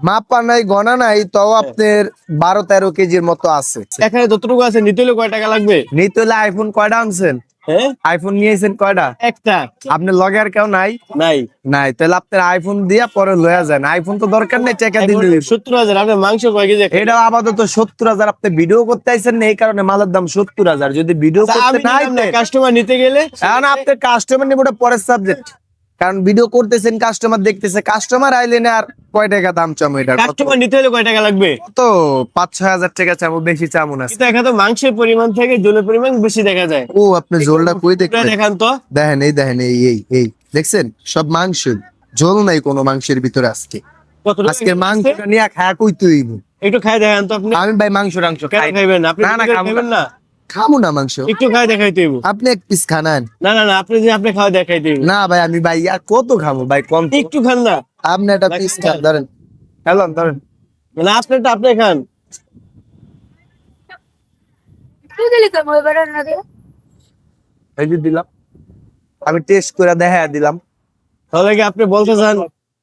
মাপা নাই গণা নাই, তাও আপনার 12-13 কেজির মতো আছে। এখানে যতটুকু আছে নিতে হলে কয় টাকা লাগবে? নিতে হলে আইফোন কয়টা আনছেন? হ্যাঁ, আইফোন নিয়েছেন কয়টা? একটা আপনার লগে আর কেউ নাই? নাই। নাই, তাহলে আপনার আইফোন দিয়া পরে লয়া যান। আইফোন তো দরকার নেই, টাকা দিলে 70,000। আপনার মাংস কয় কেজি? এটা আপাতত 70,000। আপনি ভিডিও করতে আইছেন না, এই কারণে মালের দাম 70,000। যদি ভিডিও করতে আমি না নিলাম না, আইতেন, কাস্টমার নিতে গেলে এখন আপনার কাস্টমার নিব, ওটা পরের সাবজেক্ট। কারণ ভিডিও করতেছেন, কাস্টমার দেখতেছে, কাস্টমার আইলে না আর কয় টাকা দাম চামো? এটা কাস্টমার নিতে হলে কয় টাকা লাগবে? তো 5-6 হাজার টাকা চামো, বেশি চামো না। কিন্তু এখানে তো মাংসের পরিমাণ থেকে জলের পরিমাণ বেশি দেখা যায়। ও, আপনি ঝোলটা কই দেখবেন? দেখান তো। দেখেন, এই দেখছেন, সব মাংস, ঝোল নাই কোনো মাংসের ভিতরে। আজকে মাংসটা নিয়ে খায়া কই তুই? একটু খাই দেখান তো আপনি। আমি ভাই মাংস খাই খাইবেন আপনি? না, খাইবেন না? খাবো না মাংস। একটু খাই দেখাই দিব। আপনি এক পিস খানান। না না না, আপনি খাওয়া দেখাই দিব। না ভাই, আমি ভাই আর কত খাবো ভাই, কম তো। একটু খান না। আপনি একটা পিস খান, ধরেন। হ্যালো, ধরেন। না, আপনি খান। এই যে দিলাম, আমি টেস্ট করে দেখা দিলাম। তাহলে কি আপনি বলতে চান